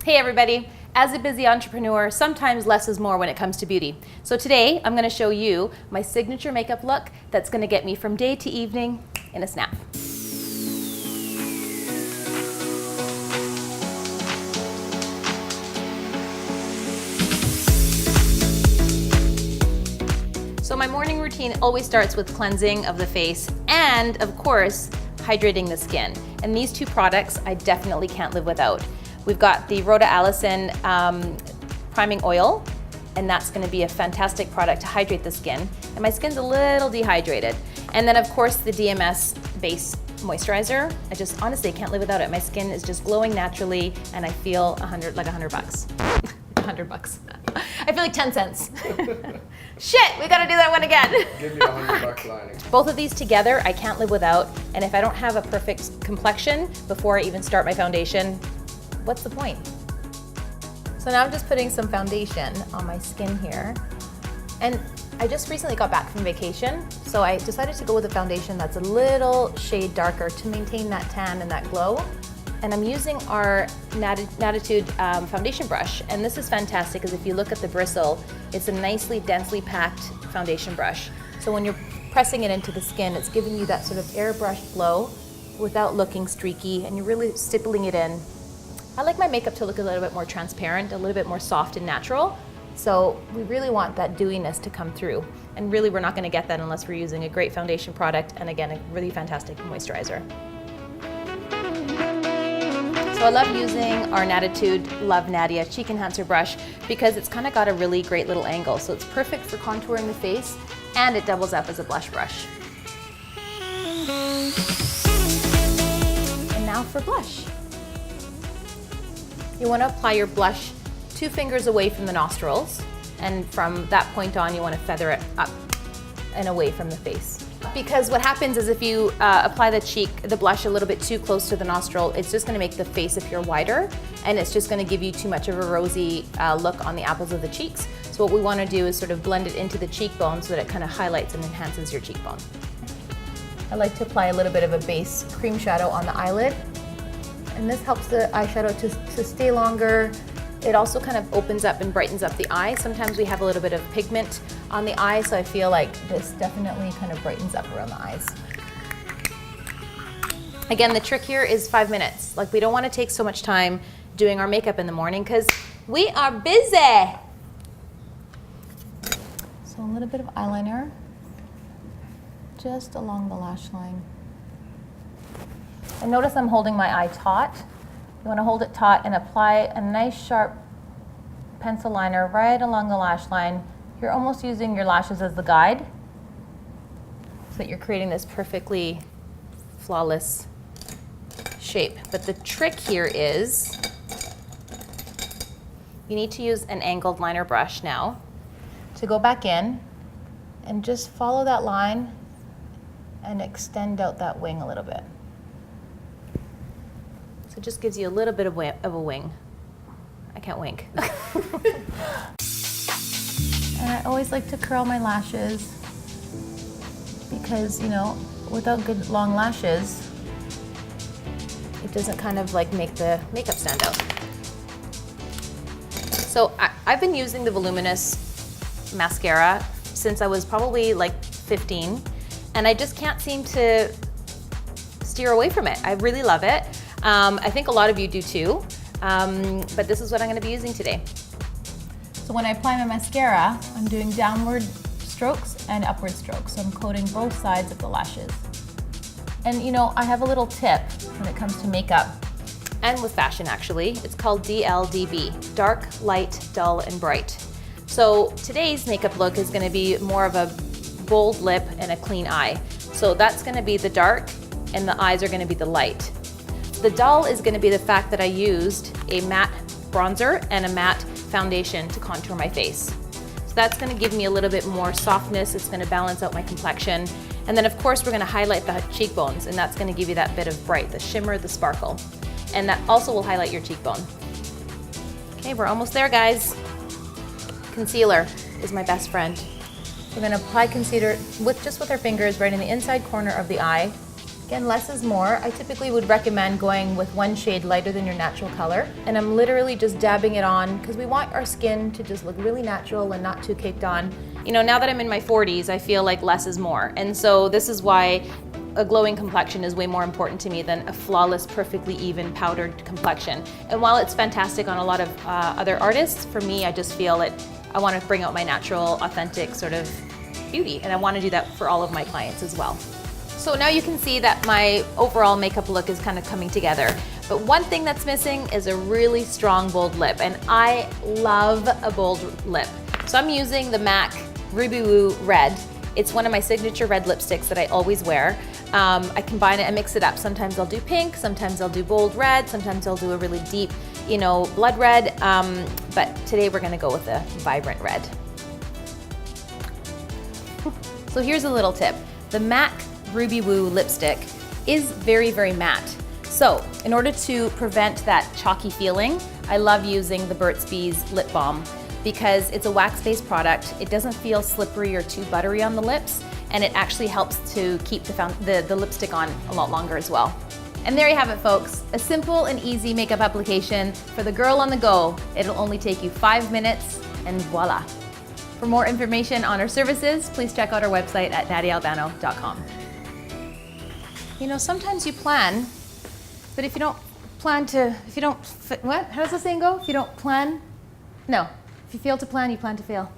Hey everybody, as a busy entrepreneur, sometimes less is more when it comes to beauty. So today I'm going to show you my signature makeup look that's going to get me from day to evening in a snap. So my morning routine always starts with cleansing of the face and, of course, hydrating the skin. And these two products I definitely can't live without. We've got the Rhoda Allison priming oil, and that's going to be a fantastic product to hydrate the skin. And my skin's a little dehydrated. And then, of course, the DMS base moisturizer. I just honestly can't live without it. My skin is just glowing naturally, and I feel $100 bucks. $100. I feel like 10 cents. Shit, we gotta do that one again. Give me $100 lining. Both of these together, I can't live without. And if I don't have a perfect complexion before I even start my foundation, what's the point? So now I'm just putting some foundation on my skin here. And I just recently got back from vacation, so I decided to go with a foundation that's a little shade darker to maintain that tan and that glow. And I'm using our Nadia foundation brush. And this is fantastic because if you look at the bristle, it's a nicely densely packed foundation brush. So when you're pressing it into the skin, it's giving you that sort of airbrushed glow without looking streaky, and you're really stippling it in. I like my makeup to look a little bit more transparent, a little bit more soft and natural. So we really want that dewiness to come through. And really we're not gonna get that unless we're using a great foundation product and again, a really fantastic moisturizer. So I love using our Nadia Love Nadia Cheek Enhancer brush because it's kind of got a really great little angle. So it's perfect for contouring the face and it doubles up as a blush brush. And now for blush. You want to apply your blush 2 fingers away from the nostrils, and from that point on you want to feather it up and away from the face. Because what happens is if you apply the blush a little bit too close to the nostril, it's just going to make the face appear wider, and it's just going to give you too much of a rosy look on the apples of the cheeks. So what we want to do is sort of blend it into the cheekbone so that it kind of highlights and enhances your cheekbone. I like to apply a little bit of a base cream shadow on the eyelid, and this helps the eyeshadow to stay longer. It also kind of opens up and brightens up the eye. Sometimes we have a little bit of pigment on the eye, so I feel like this definitely kind of brightens up around the eyes. Again, the trick here is 5 minutes. Like, we don't want to take so much time doing our makeup in the morning because we are busy. So a little bit of eyeliner just along the lash line. And notice I'm holding my eye taut. You want to hold it taut and apply a nice sharp pencil liner right along the lash line. You're almost using your lashes as the guide so that you're creating this perfectly flawless shape. But the trick here is you need to use an angled liner brush now to go back in and just follow that line and extend out that wing a little bit. So it just gives you a little bit of a wing. I can't wink. And I always like to curl my lashes because, you know, without good long lashes, it doesn't kind of like make the makeup stand out. So I've been using the Voluminous mascara since I was probably like 15, and I just can't seem to steer away from it. I really love it. I think a lot of you do too, but this is what I'm going to be using today. So when I apply my mascara, I'm doing downward strokes and upward strokes. So I'm coating both sides of the lashes. And you know, I have a little tip when it comes to makeup, and with fashion actually. It's called DLDB, dark, light, dull, and bright. So today's makeup look is going to be more of a bold lip and a clean eye. So that's going to be the dark, and the eyes are going to be the light. The dull is going to be the fact that I used a matte bronzer and a matte foundation to contour my face. So that's going to give me a little bit more softness. It's going to balance out my complexion. And then of course we're going to highlight the cheekbones, and that's going to give you that bit of bright, the shimmer, the sparkle. And that also will highlight your cheekbone. Okay, we're almost there, guys. Concealer is my best friend. We're going to apply concealer with our fingers right in the inside corner of the eye. Again, less is more. I typically would recommend going with one shade lighter than your natural color. And I'm literally just dabbing it on because we want our skin to just look really natural and not too caked on. You know, now that I'm in my 40s, I feel like less is more. And so this is why a glowing complexion is way more important to me than a flawless, perfectly even powdered complexion. And while it's fantastic on a lot of other artists, for me, I just feel that I want to bring out my natural, authentic sort of beauty. And I want to do that for all of my clients as well. So now you can see that my overall makeup look is kind of coming together. But one thing that's missing is a really strong, bold lip. And I love a bold lip. So I'm using the MAC Ruby Woo Red. It's one of my signature red lipsticks that I always wear. I combine it and mix it up. Sometimes I'll do pink, sometimes I'll do bold red, sometimes I'll do a really deep, you know, blood red. But today we're gonna go with a vibrant red. So here's a little tip. The MAC Ruby Woo lipstick is very, very matte. So in order to prevent that chalky feeling, I love using the Burt's Bees lip balm because it's a wax-based product. It doesn't feel slippery or too buttery on the lips, and it actually helps to keep the lipstick on a lot longer as well. And there you have it, folks. A simple and easy makeup application for the girl on the go. It'll only take you 5 minutes, and voila. For more information on our services, please check out our website at nadiaalbano.com. You know, sometimes you plan, but if you don't plan to, what? How does the saying go? If you don't plan, no. If you fail to plan, you plan to fail.